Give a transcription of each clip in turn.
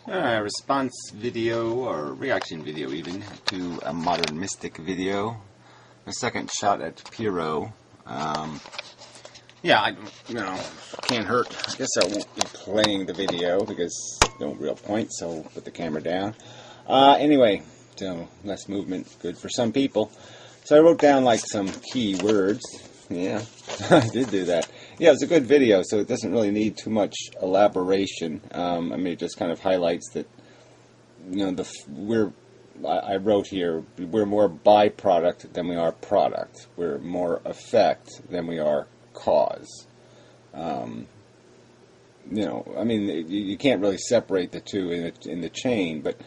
Response video, or reaction video even, to a Modern Mystic video. A second shot at Pyro. Yeah, can't hurt. I guess I won't be playing the video because no real point, so I'll put the camera down. Anyway, so less movement, good for some people. So I wrote down like some key words. Yeah, I did do that. Yeah, it was a good video, so it doesn't really need too much elaboration. I mean, it just kind of highlights that, I wrote here, we're more byproduct than we are product. We're more effect than we are cause. I mean, you can't really separate the two in the chain, but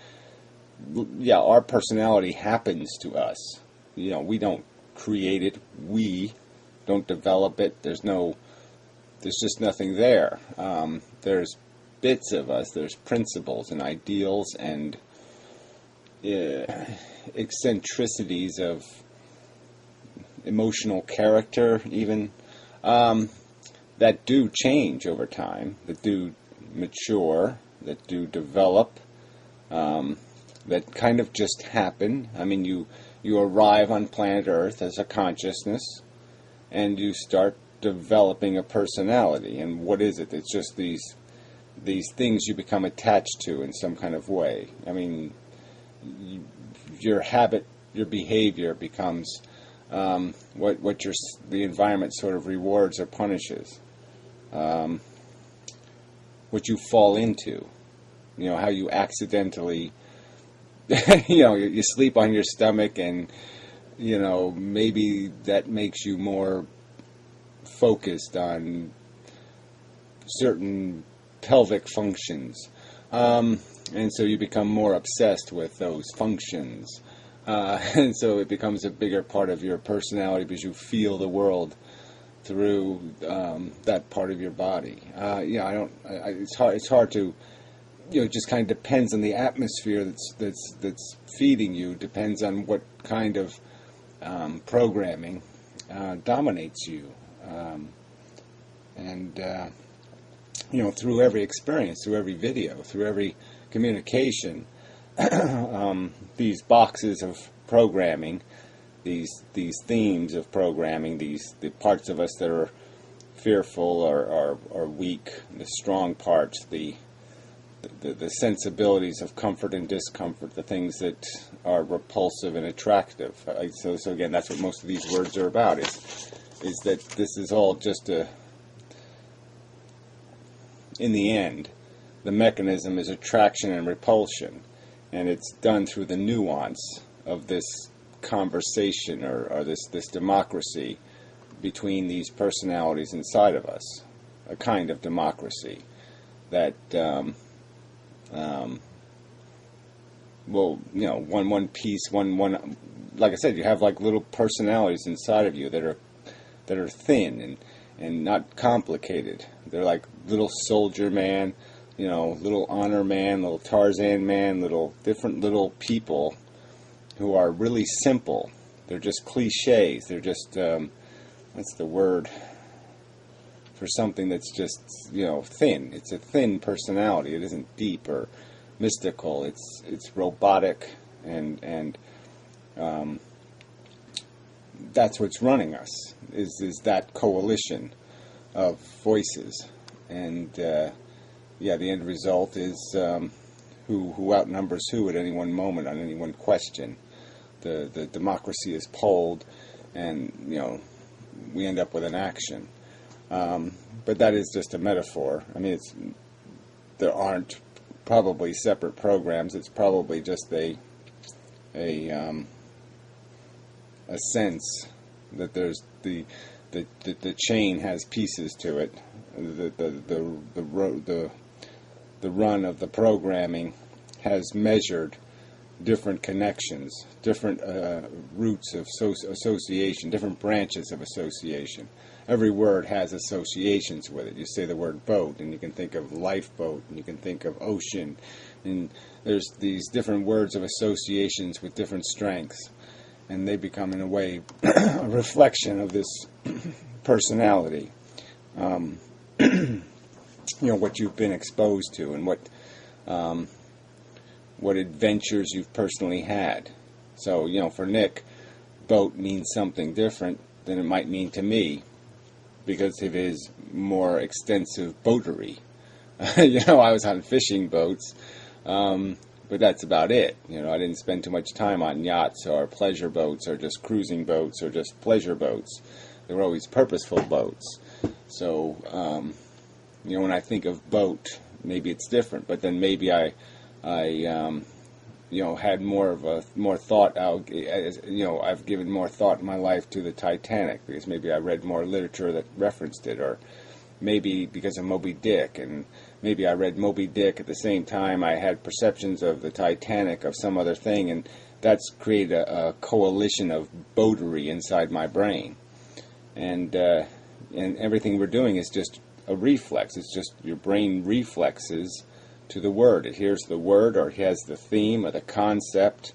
yeah, our personality happens to us. We don't create it. We don't develop it. There's just nothing there. There's bits of us. There's principles and ideals and eccentricities of emotional character, even, that do change over time, that do mature, that do develop, that kind of just happen. I mean, you arrive on planet Earth as a consciousness, and you start developing a personality. And what is it? It's just these things you become attached to in some kind of way. I mean, your habit, your behavior becomes what the environment sort of rewards or punishes. What you fall into. How you accidentally, you sleep on your stomach, and maybe that makes you more focused on certain pelvic functions, and so you become more obsessed with those functions, and so it becomes a bigger part of your personality because you feel the world through that part of your body. It's hard to. It just kind of depends on the atmosphere that's feeding you. Depends on what kind of programming dominates you, through every experience, through every video, through every communication, these boxes of programming, these themes of programming, the parts of us that are fearful or weak, the strong parts, the sensibilities of comfort and discomfort, the things that are repulsive and attractive. So again, that's what most of these words are about, is that this is all just in the end, the mechanism is attraction and repulsion, and it's done through the nuance of this conversation or this democracy between these personalities inside of us, a kind of democracy that one piece, one. Like I said, you have like little personalities inside of you that are thin and not complicated. They're like little soldier man, little honor man, little Tarzan man, different little people who are really simple. They're just cliches. They're just what's the word for something that's just thin. It's a thin personality. It isn't deep or mystical. It's robotic, and that's what's running us. Is that coalition of voices, and the end result is who outnumbers who at any one moment on any one question. The democracy is polled, and we end up with an action. But that is just a metaphor. I mean, there aren't probably separate programs. It's probably just a sense that there's the chain has pieces to it. The run of the programming has measured different connections, different roots of association, different branches of association. Every word has associations with it. You say the word boat, and you can think of lifeboat, and you can think of ocean, and there's these different words of associations with different strengths, and they become, in a way, a reflection of this personality. What you've been exposed to, and what what adventures you've personally had. So, for Nick, boat means something different than it might mean to me because of his more extensive boatery. I was on fishing boats, but that's about it. I didn't spend too much time on yachts or pleasure boats or just cruising boats or just pleasure boats. They were always purposeful boats. So, when I think of boat, maybe it's different. But then maybe I had more thought. I've given more thought in my life to the Titanic because maybe I read more literature that referenced it, or maybe because of Moby Dick, and maybe I read Moby Dick at the same time I had perceptions of the Titanic, of some other thing, and that's created a coalition of boatery inside my brain. And everything we're doing is just a reflex. It's just your brain reflexes to the word. It hears the word, or it has the theme or the concept.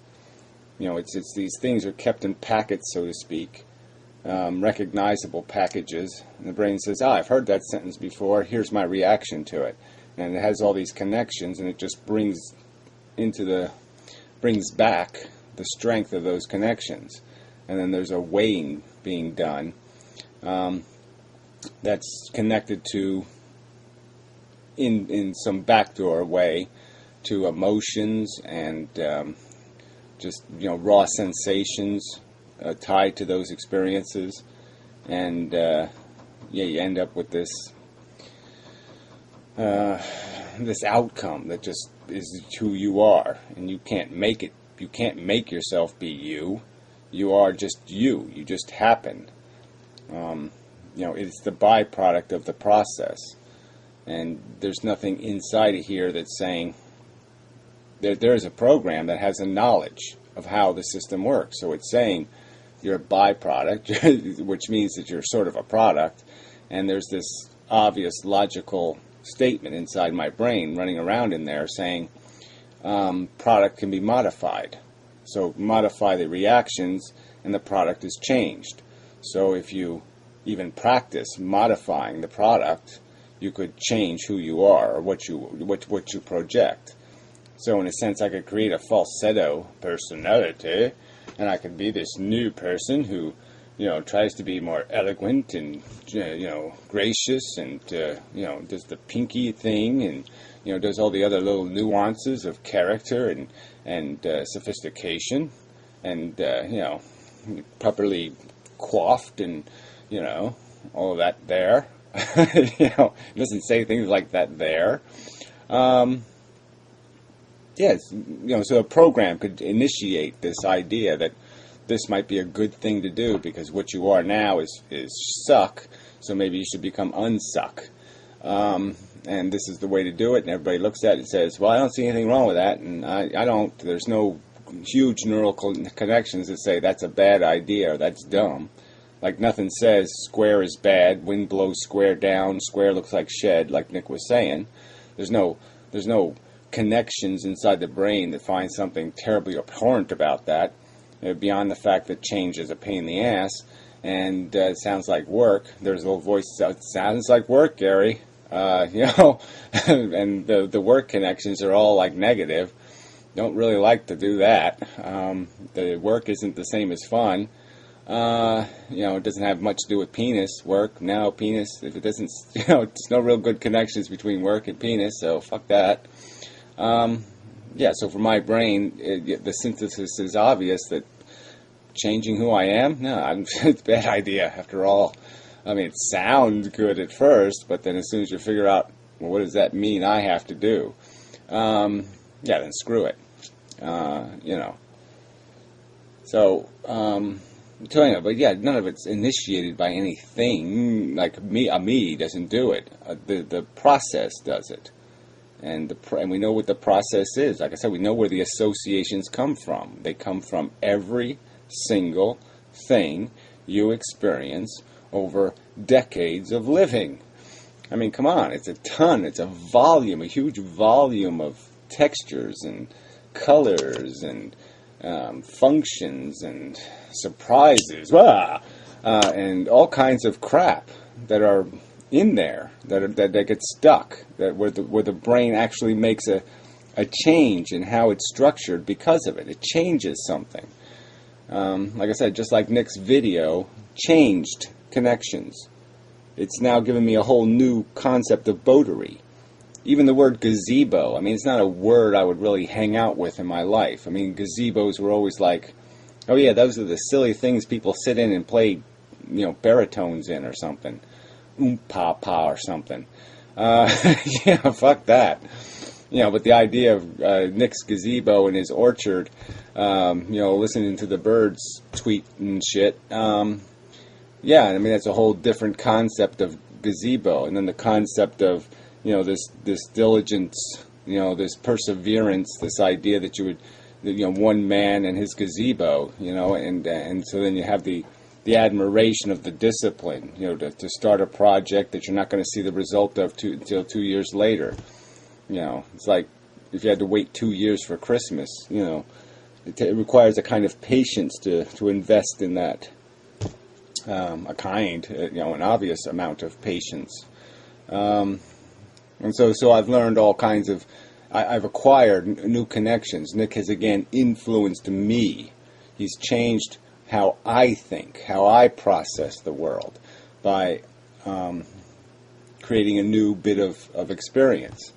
It's these things are kept in packets, so to speak, recognizable packages. And the brain says, I've heard that sentence before. Here's my reaction to it. And it has all these connections, and it just brings back the strength of those connections. And then there's a weighing being done that's connected to, in some backdoor way, to emotions and just raw sensations tied to those experiences, and you end up with this this outcome that just is who you are, and you can't make it. You can't make yourself be you. You are just you. You just happen. It's the byproduct of the process. And there's nothing inside of here that's saying there is a program that has a knowledge of how the system works. So it's saying you're a byproduct, which means that you're sort of a product. And there's this obvious logical statement inside my brain running around in there saying product can be modified. So modify the reactions and the product is changed. So if you even practice modifying the product, you could change who you are or what you project. So in a sense, I could create a falsetto personality, and I could be this new person who, tries to be more eloquent and, gracious and, does the pinky thing and, does all the other little nuances of character and sophistication and, properly coiffed and, all of that there. It doesn't say things like that there. Yes, so a program could initiate this idea that this might be a good thing to do because what you are now is suck, so maybe you should become unsuck. And this is the way to do it, and everybody looks at it and says, well, I don't see anything wrong with that, and I don't. There's no huge neural connections that say that's a bad idea or that's dumb. Like nothing says square is bad, wind blows square down, square looks like shed, like Nick was saying. There's no connections inside the brain that find something terribly abhorrent about that, beyond the fact that change is a pain in the ass, and it sounds like work. There's a little voice that says, it sounds like work, Gary. And the work connections are all like negative. Don't really like to do that. The work isn't the same as fun. It doesn't have much to do with penis work. No, penis, if it doesn't, there's no real good connections between work and penis, so fuck that. So for my brain, the synthesis is obvious that changing who I am, it's a bad idea after all. I mean, it sounds good at first, but then as soon as you figure out, well, what does that mean I have to do? Then screw it. So, but yeah, none of it's initiated by anything. Like me doesn't do it. The process does it, and we know what the process is. Like I said, we know where the associations come from. They come from every single thing you experience over decades of living. I mean, come on, it's a ton. It's a volume, a huge volume of textures and colors and functions and surprises, and all kinds of crap that are in there that get stuck. Where the brain actually makes a a change in how it's structured because of it. It changes something. Like I said, just like Nick's video changed connections. It's now given me a whole new concept of boatery. Even the word gazebo, I mean, it's not a word I would really hang out with in my life. I mean, gazebos were always like, oh yeah, those are the silly things people sit in and play, baritones in or something. Pa or something. Yeah, fuck that. But the idea of Nick's gazebo in his orchard, listening to the birds tweet and shit, yeah, I mean, that's a whole different concept of gazebo. And then the concept of, this diligence, this perseverance, this idea that you would, one man and his gazebo, and so then you have the admiration of the discipline, to start a project that you're not going to see the result of until 2 years later. It's like if you had to wait 2 years for Christmas, it requires a kind of patience to invest in that, an obvious amount of patience. And so I've learned all kinds of, I've acquired new connections. Nick has again influenced me. He's changed how I think, how I process the world by creating a new bit of experience.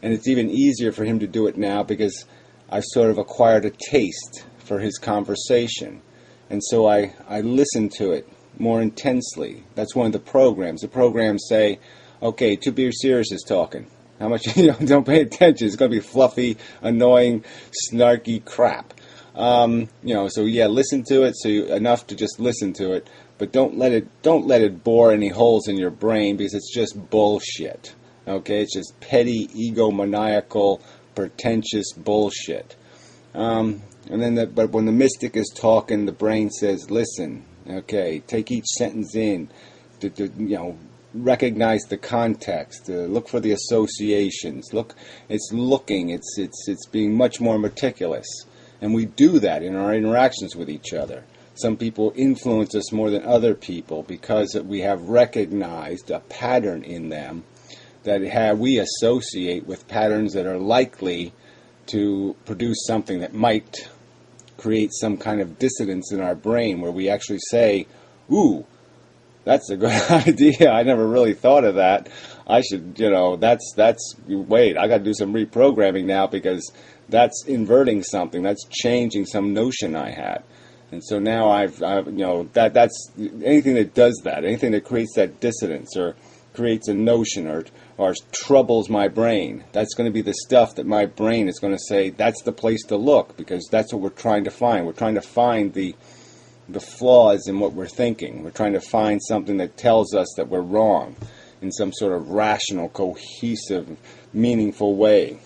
And it's even easier for him to do it now because I've sort of acquired a taste for his conversation. And so I listen to it more intensely. That's one of the programs. The programs say, okay, To Be Serious is talking. How much, don't pay attention. It's going to be fluffy, annoying, snarky crap. So yeah, listen to it, enough to just listen to it, but don't let it bore any holes in your brain because it's just bullshit. Okay, it's just petty, egomaniacal, pretentious bullshit. But when the mystic is talking, the brain says, listen, okay, take each sentence in, recognize the context, look for the associations, it's being much more meticulous. And we do that in our interactions with each other. Some people influence us more than other people because we have recognized a pattern in them that we associate with patterns that are likely to produce something that might create some kind of dissonance in our brain where we actually say, ooh, that's a good idea. I never really thought of that. I should, wait, I got to do some reprogramming now because that's inverting something. That's changing some notion I had. And so now that's anything that does that, anything that creates that dissonance or creates a notion or troubles my brain, that's going to be the stuff that my brain is going to say, that's the place to look because that's what we're trying to find. We're trying to find the flaws in what we're thinking. We're trying to find something that tells us that we're wrong in some sort of rational, cohesive, meaningful way.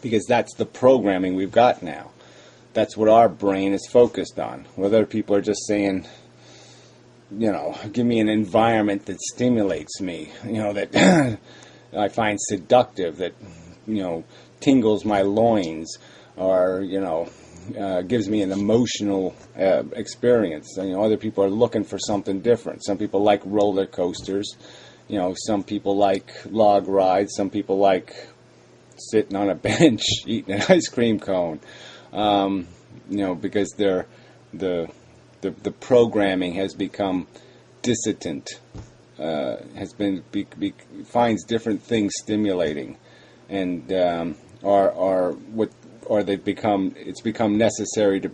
Because that's the programming we've got now. That's what our brain is focused on. Whether people are just saying, give me an environment that stimulates me, that I find seductive, that, tingles my loins, or, gives me an emotional experience. Other people are looking for something different. Some people like roller coasters. Some people like log rides. Some people like sitting on a bench eating an ice cream cone. Because the programming has become dissident, finds different things stimulating, and it's become necessary to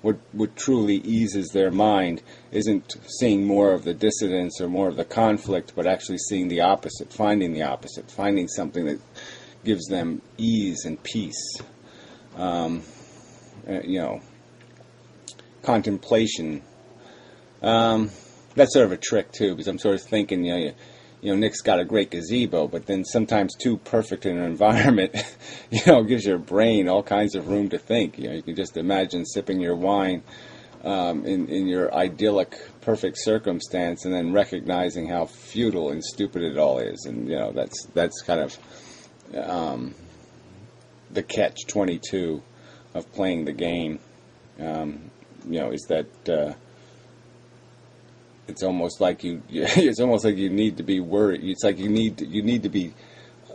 what truly eases their mind isn't seeing more of the dissidence or more of the conflict, but actually seeing the opposite, finding something that gives them ease and peace. Contemplation. That's sort of a trick too, because I'm sort of thinking, Nick's got a great gazebo, but then sometimes too perfect an environment, gives your brain all kinds of room to think. You can just imagine sipping your wine in your idyllic, perfect circumstance, and then recognizing how futile and stupid it all is, and that's kind of the catch-22 of playing the game. Is that it's almost like you need to be worried. It's like you need to be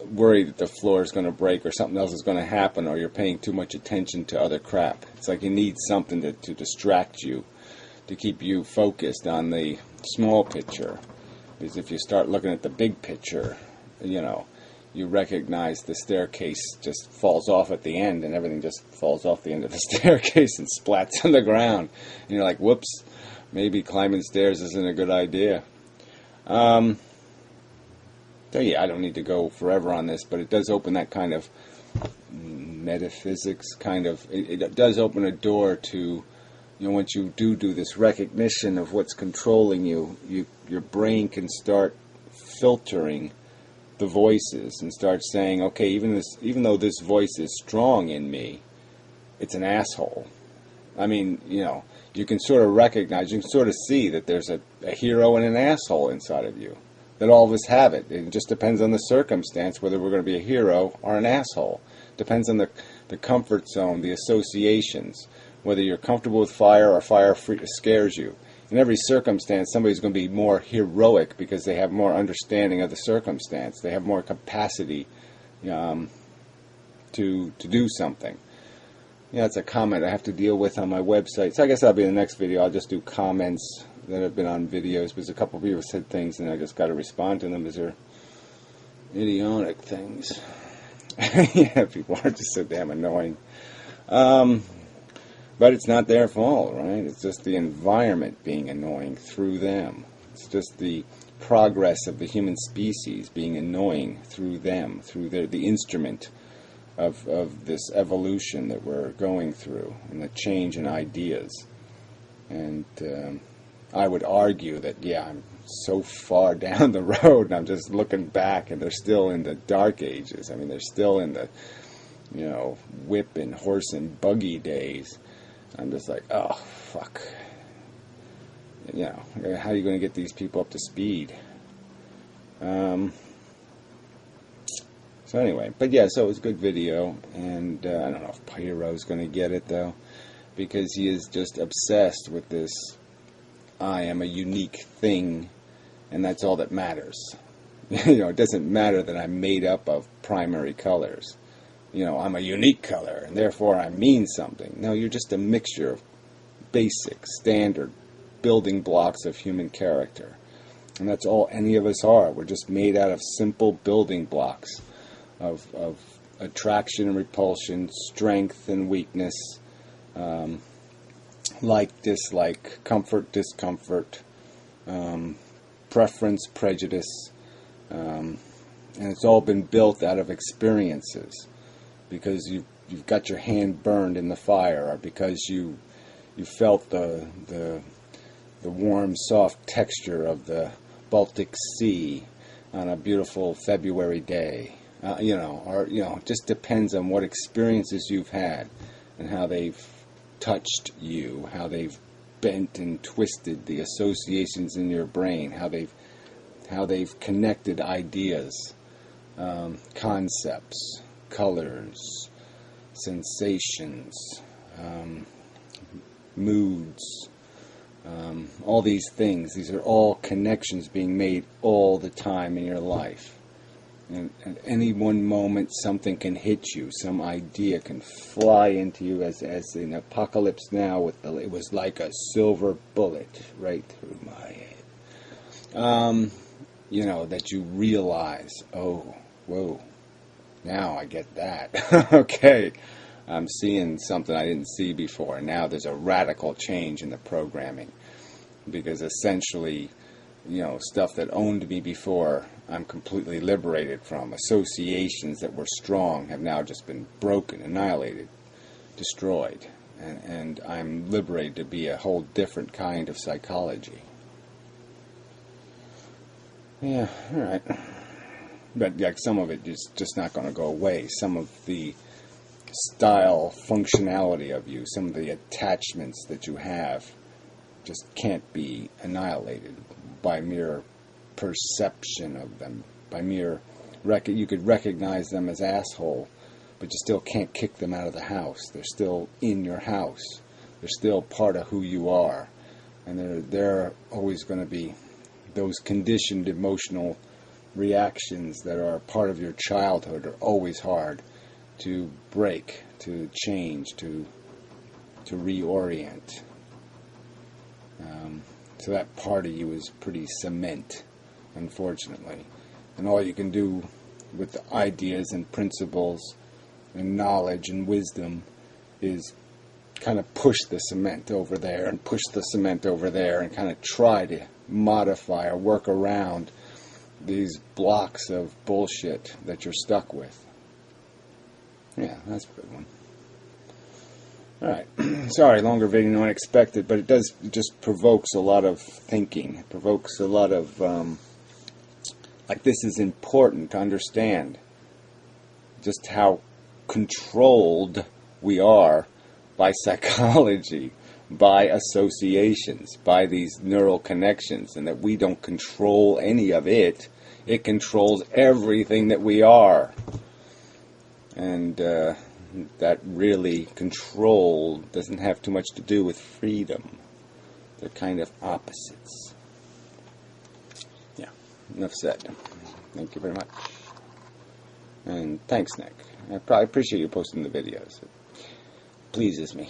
worried that the floor is going to break or something else is going to happen, or you're paying too much attention to other crap. It's like you need something to distract you, to keep you focused on the small picture. Because if you start looking at the big picture, you recognize the staircase just falls off at the end, and everything just falls off the end of the staircase and splats on the ground. And you're like, whoops, maybe climbing stairs isn't a good idea. So yeah, I don't need to go forever on this, but it does open that kind of metaphysics it does open a door to, once you do this recognition of what's controlling you, your brain can start filtering the voices and start saying, okay, even though this voice is strong in me, it's an asshole. I mean, you can sort of recognize, you can sort of see that there's a hero and an asshole inside of you. That all of us have it. It just depends on the circumstance whether we're going to be a hero or an asshole. Depends on the comfort zone, the associations, whether you're comfortable with fire or fire scares you. In every circumstance, somebody's going to be more heroic because they have more understanding of the circumstance. They have more capacity to do something. It's a comment I have to deal with on my website. So I guess that'll be the next video. I'll just do comments that have been on videos, because a couple of people said things and I just got to respond to them because they're idiotic things. Yeah, people are just so damn annoying. But it's not their fault, right? It's just the environment being annoying through them. It's just the progress of the human species being annoying through them, through the instrument of this evolution that we're going through, and the change in ideas. And I would argue that, I'm so far down the road, and I'm just looking back, and they're still in the dark ages. I mean, they're still in the, whip and horse and buggy days. I'm just like, oh, fuck. How are you going to get these people up to speed? So anyway, but so it was a good video, and I don't know if Pyro's going to get it, though, because he is just obsessed with this, I am a unique thing, and that's all that matters. It doesn't matter that I'm made up of primary colors. I'm a unique color, and therefore I mean something. No, you're just a mixture of basic, standard building blocks of human character. And that's all any of us are. We're just made out of simple building blocks of attraction and repulsion, strength and weakness, like, dislike, comfort, discomfort, preference, prejudice, and it's all been built out of experiences, because you've got your hand burned in the fire, or because you felt the warm, soft texture of the Baltic Sea on a beautiful February day, it just depends on what experiences you've had and how they've touched you, how they've bent and twisted the associations in your brain, how they've connected ideas, concepts, colors, sensations, moods, all these things. These are all connections being made all the time in your life. And at any one moment, something can hit you. Some idea can fly into you, as in Apocalypse Now. It was like a silver bullet right through my head. That you realize, oh, whoa, now I get that. Okay, I'm seeing something I didn't see before. Now there's a radical change in the programming, because essentially, stuff that owned me before, I'm completely liberated from. Associations that were strong have now just been broken, annihilated, destroyed. And I'm liberated to be a whole different kind of psychology. Yeah, all right. But some of it is just not going to go away. Some of the style, functionality of you, some of the attachments that you have just can't be annihilated by mere perception of them, by mere you could recognize them as asshole, but you still can't kick them out of the house. They're still in your house. They're still part of who you are, and they're always going to be those conditioned emotional reactions that are part of your childhood are always hard to break, to change, to reorient. So that part of you is pretty cement, unfortunately. And all you can do with the ideas and principles and knowledge and wisdom is kind of push the cement over there and push the cement over there and kind of try to modify or work around these blocks of bullshit that you're stuck with. Yeah, that's a good one. Alright, sorry, longer video than expected, but it just provokes a lot of thinking. It provokes a lot of, like, this is important to understand just how controlled we are by psychology, by associations, by these neural connections, and that we don't control any of it. It controls everything that we are. And, that really control doesn't have too much to do with freedom. They're kind of opposites. Yeah, enough said. Thank you very much. And thanks, Nick. I appreciate you posting the videos. It pleases me.